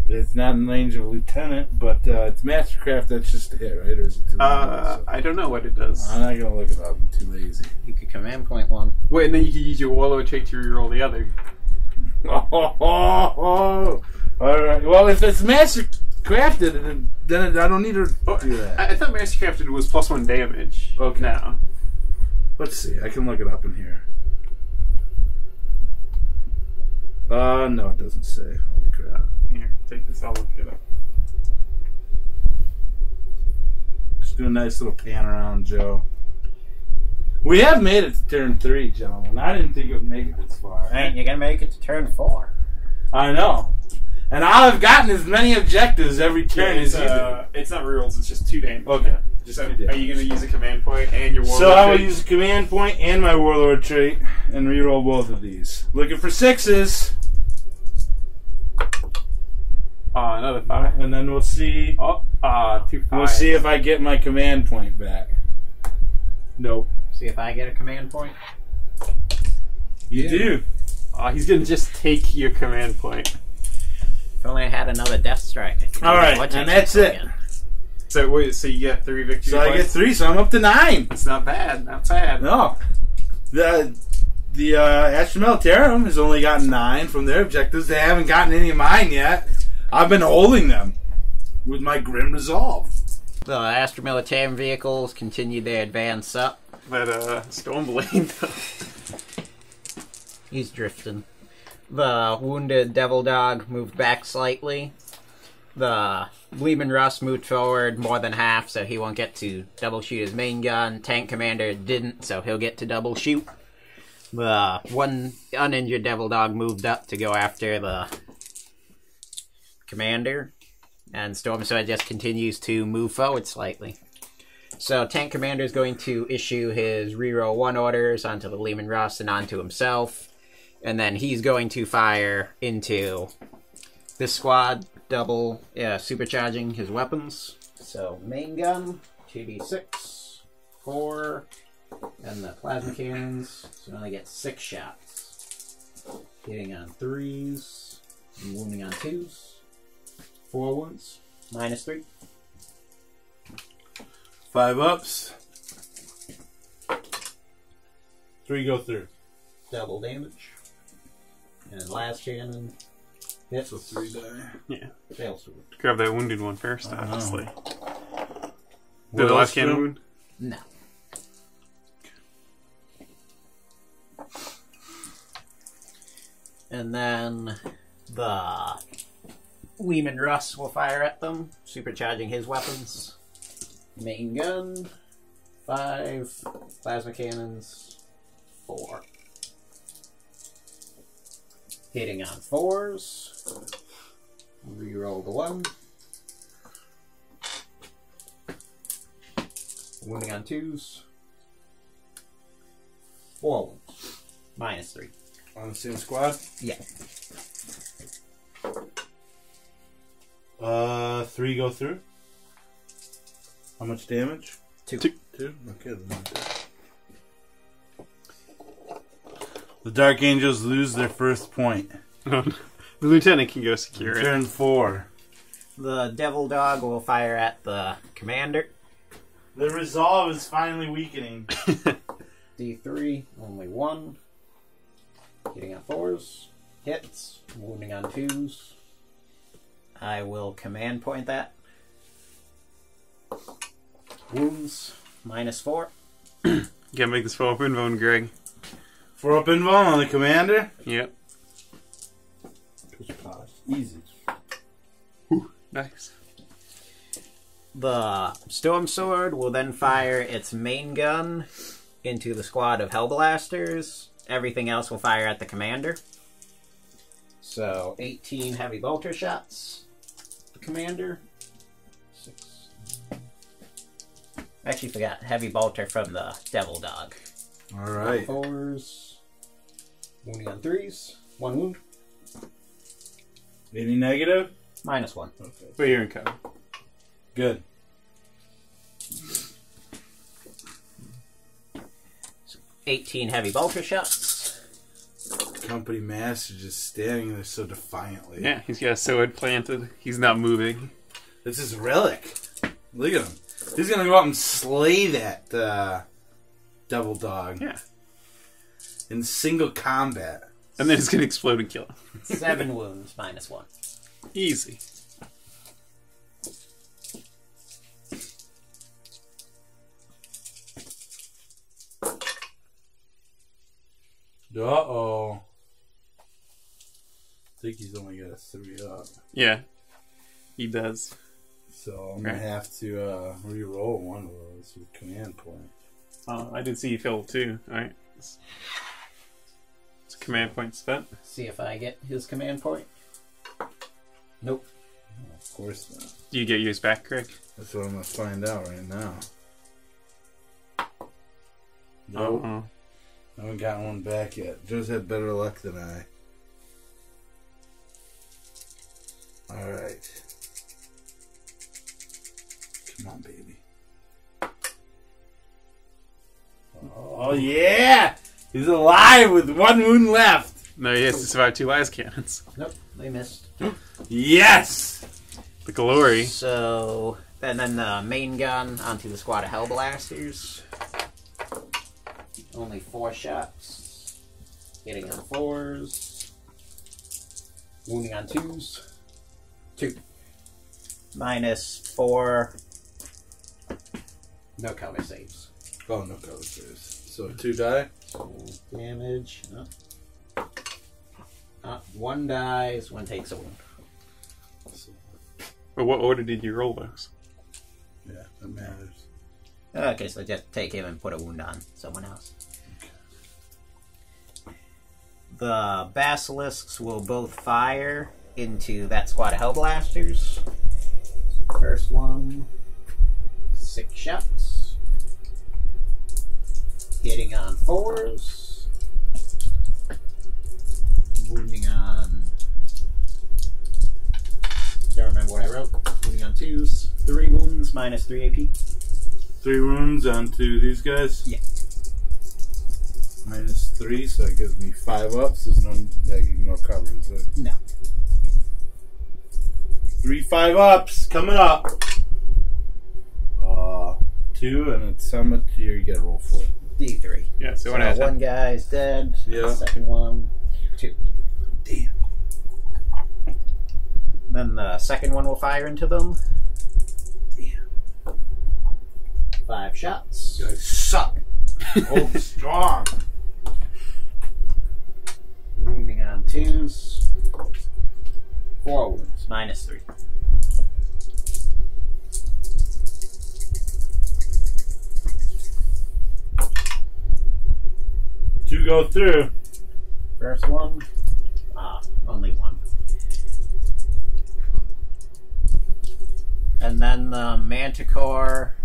It's not in range of a lieutenant, but it's Mastercraft. That's just a hit, right? Or is it too I don't know what it does. I'm not going to look it up. I'm too lazy. You could command point 1. Wait, and then you can use your warlord trait to reroll the other. All right. Well, if it's Mastercrafted, then I don't need to do that. I thought Mastercrafted was +1 damage. Okay. Now. Let's see. I can look it up in here. No, it doesn't say. Holy crap. Here, take this. I'll look it up. Just do a nice little pan around, Joe. We have made it to turn 3, gentlemen. I didn't think it would make it this far. Ain't you gonna make it to turn 4? I know. And I've gotten as many objectives every turn as you do. It's not rerolls, it's just 2 damage. Okay. So, are you going to use a command point and your warlord So I will trait? use a command point and my warlord trait and reroll both of these. Looking for 6s. Another 5. And then we'll see. 2 5. We'll see if I get my command point back. Nope. See if I get a command point. You do. He's going to just take your command point. If only I had another death strike. Alright, and that's it. So wait, so you get 3 victory So I points? get 3, so I'm up to 9. It's not bad. Not bad. No. The Astra Militarum has only gotten 9 from their objectives. They haven't gotten any of mine yet. I've been holding them with my grim resolve. The Astra Militarum vehicles continue their advance up. But Stormblade, He's drifting. The wounded Devil Dog moved back slightly. The Lehman Russ moved forward more than half, so he won't get to double shoot his main gun. Tank Commander didn't, so he'll get to double shoot. The one uninjured Devil Dog moved up to go after the Commander. And Storm Sword just continues to move forward slightly. So Tank Commander is going to issue his reroll 1 orders onto the Lehman Russ and onto himself. And then he's going to fire into this squad, supercharging his weapons. So main gun, 2d6, 4, and the plasma cannons. So now I get 6 shots. Hitting on 3s, and wounding on 2s. 4 wounds, -3. 5 ups. 3 go through. Double damage. And last cannon hits. So 3 die. yeah. Fails to wound. Grab that wounded one first, Oh, obviously. What Did the else last cannon do? wound? No. And then the Lehman Russ will fire at them, supercharging his weapons. Main gun, 5, plasma cannons, 4. Hitting on 4s. Reroll the 1. Wounding on 2s. 4 wounds. -3. On the same squad? Yeah. 3 go through. How much damage? 2. 2? Okay, then. The Dark Angels lose their first point. The lieutenant can go secure it. Turn 4. The Devil Dog will fire at the Commander. The resolve is finally weakening. D3, only 1. Hitting on 4s. Hits. Wounding on 2s. I will command point that. Wounds, -4. You gotta make this fall up in bone, Greg. 4 up involved on the commander. Yep. Easy. Nice. The Storm Sword will then fire its main gun into the squad of Hellblasters. Everything else will fire at the Commander. So, 18 heavy bolter shots. The Commander. 6. Actually forgot. Heavy bolter from the Devil Dog. Alright. 4s. Wounding on 3s. 1 wound. Any negative? -1. Okay. But you're in cover. Good. 18 heavy bolter shots. Company master just standing there so defiantly. Yeah, he's got a sword planted. He's not moving. This is relic. Look at him. He's gonna go out and slay that Devil Dog. Yeah. In single combat. And then it's gonna explode and kill him. 7 wounds, -1. Easy. Uh-oh. I think he's only got a 3 up. Yeah, he does. So I'm going to have to re-roll one of those with command point. I did see you fill 2. Alright. It's a command point spent. See if I get his command point. Nope. Oh, of course not. Do you get yours back, Craig? That's what I'm going to find out right now. Nope. Uh-uh. I haven't gotten one back yet. Joe's had better luck than I. Alright. Come on, baby. Oh, yeah! He's alive with 1 wound left! No, he has to survive 2 las cannons. Nope, they missed. Yes! The glory. So, and then the main gun onto the squad of Hellblasters. Only 4 shots. Hitting on 4s. Wounding on 2s. 2. -4. No counter saves. Oh, no cover saves. So 2 die? So damage. 1 dies, 1 takes a wound. But what order did you roll those? Yeah, that matters. Okay, so just take him and put a wound on someone else. The basilisks will both fire into that squad of Hellblasters. First one, 6 shots. Hitting on 4s. Wounding on... Don't remember what I wrote. Wounding on 2s. 3 wounds, -3 AP. 3 wounds onto these guys? Yeah. -3, so that gives me 5 ups. There's no more cover, is it? No. 3 5-ups coming up. 2, and it's summit here. You gotta roll for it. D3. Yeah, so what So happened? 1 guy's dead. Yeah. Second one, 2. Damn. Then the second one will fire into them. Damn. 5 shots. You guys suck. Hold strong. Wounding on 2s. 4 wounds, -3. Two go through. First one, only 1. And then the Manticore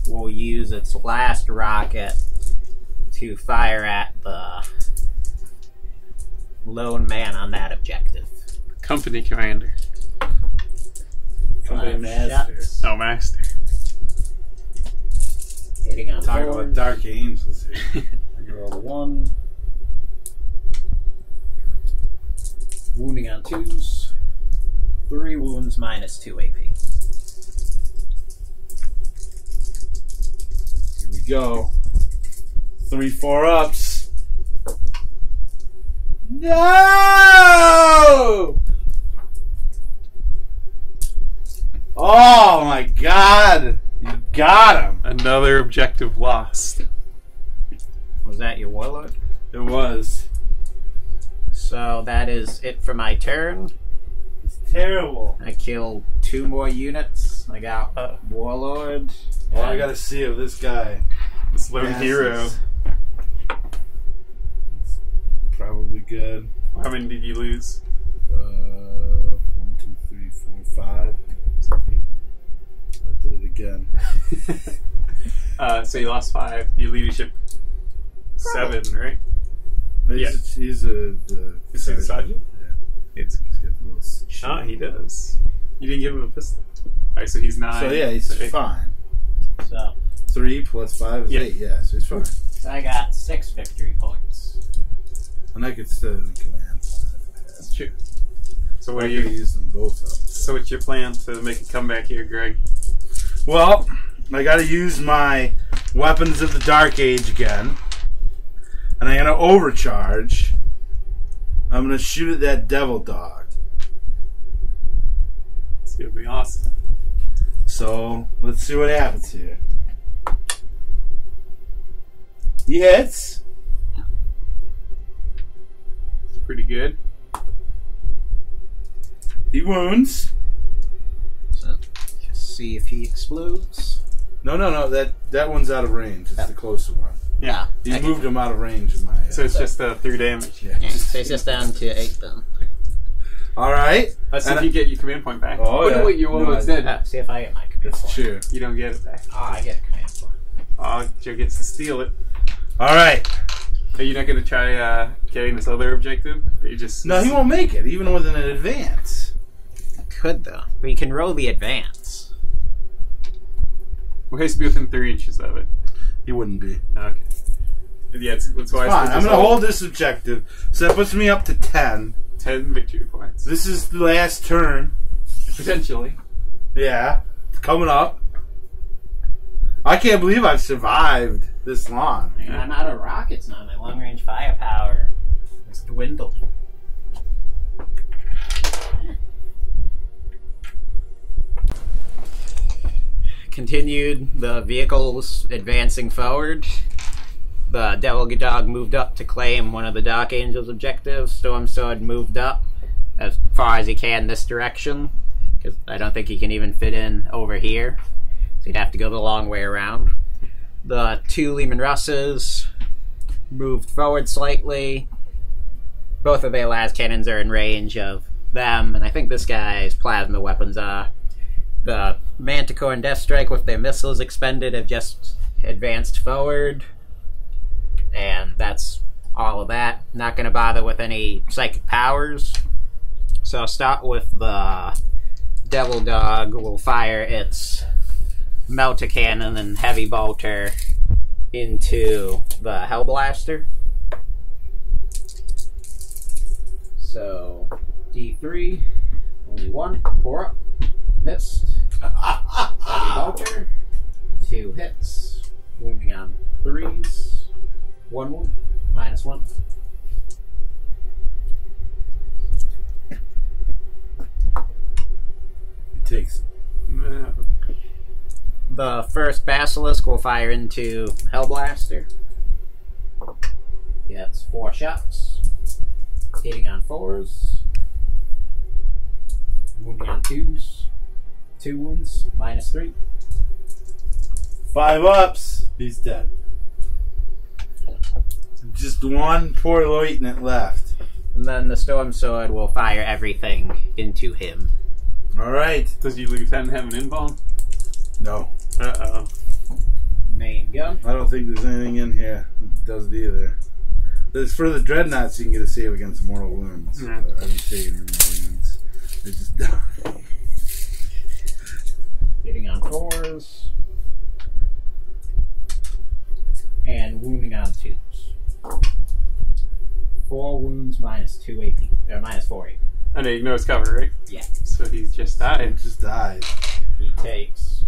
will use its last rocket to fire at the lone man on that objective. Company commander. Company 5 master. shots. Oh, master. Hitting on Talking about 4s. Dark Angels here. I roll a 1. Wounding on 2s. 3 wounds, -2 AP. Here we go. 3 4-ups. No! Oh my god! You got him! Another objective lost. Was that your warlord? It was. So that is it for my turn. It's terrible. I killed 2 more units. I got warlord. All I gotta see of this guy. This lone Passes. hero. It's probably good. How many did you lose? 1, 2, 3, 4, 5. I did it again. So you lost 5. Your leadership 7, right? He's the Is he the sergeant? Yeah. It's He's got a little he does. You didn't give him a pistol. Alright, so he's 9. So yeah, he's So 8. fine. So 3 plus 5 is 8. Yeah, so he's fine. I got 6 victory points. And I could still in the command plan if I had. That's true. So what I are could you? use them both up. So what's your plan to make a comeback here, Greg? Well, I gotta use my Weapons of the Dark Age again. And I'm gonna overcharge. I'm gonna shoot at that devil dog. It's gonna be awesome. So let's see what happens here. He hits. pretty good. He wounds. So, just see if he explodes. No. That one's out of range. It's the closer one. Yeah. You moved him out of range of my. So it's just 3 damage. Yeah. So it's just down to 8 then. All right. Let's see if you get your command point back. Oh, yeah. Wait, you almost did. See if I get my command That's point. true. You don't get it back. Oh, I get a command point. Oh, Joe gets to steal it. All right. Are you not going to try getting this other objective? You just No, he won't make it, even with an advance. Could though. We can roll the advance. Well, he has to be within 3 inches of it. He wouldn't be. Okay. Yeah, that's why Fine. I'm going to hold this objective. So that puts me up to 10. 10 victory points. This is the last turn. Potentially. Yeah. It's coming up. I can't believe I've survived this long. I'm out of rockets now. My long-range firepower has dwindled. Continued the vehicles advancing forward. The Devil Dog moved up to claim one of the Dark Angels' objectives. Storm Sword moved up as far as he can this direction, because I don't think he can even fit in over here. So he'd have to go the long way around. The 2 Lehman Russes moved forward slightly. Both of their las cannons are in range of them, and I think this guy's plasma weapons are. The Manticore and Deathstrike, with their missiles expended, have just advanced forward. And that's all of that. Not going to bother with any psychic powers. So I'll start with the Devil Dog. We'll fire its Melter Cannon and Heavy Bolter into the Hellblaster. So, D3, only 1, 4 up, missed. Heavy Bolter, 2 hits, wounding on 3s, 1 wound, -1. It takes. The first Basilisk will fire into Hellblaster. Gets 4 shots. Hitting on 4s. Wounding on 2s. 2 wounds, -3. 5 ups. He's dead. Just one poor lieutenant left. And then the Storm Sword will fire everything into him. All right. Does your lieutenant have an involve? No. Uh-oh. Main gun. I don't think there's anything in here that does it either. There's for the dreadnoughts, you can get a save against mortal wounds. Yeah. I didn't say any mortal wounds. They just die. Hitting on 4s. And wounding on 2s. 4 wounds, -2 AP. Or -4 AP. I know you know his cover, right? Yeah. So he's just died. It just died. He takes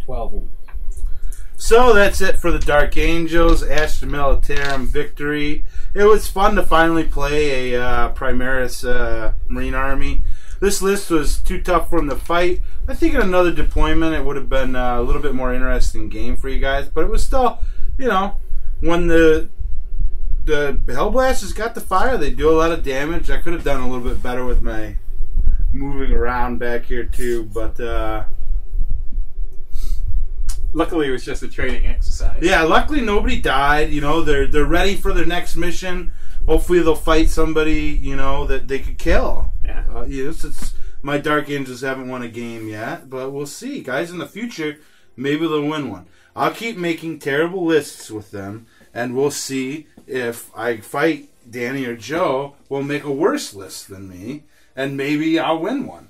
12 wounds. So that's it for the Dark Angels, Astra Militarum victory. It was fun to finally play a Primaris Marine Army. This list was too tough for him to fight. I think in another deployment it would have been a little bit more interesting game for you guys. But it was still, you know, when the Hellblasters got the fire, they do a lot of damage. I could have done a little bit better with my moving around back here too, but Luckily, it was just a training exercise. yeah, luckily nobody died. You know, they're ready for their next mission. Hopefully they'll fight somebody, you know, that they could kill. Yeah. Yes, my Dark Angels haven't won a game yet, but we'll see. Guys, in the future, maybe they'll win one. I'll keep making terrible lists with them, and we'll see if I fight Danny or Joe, we'll make a worse list than me, and maybe I'll win one.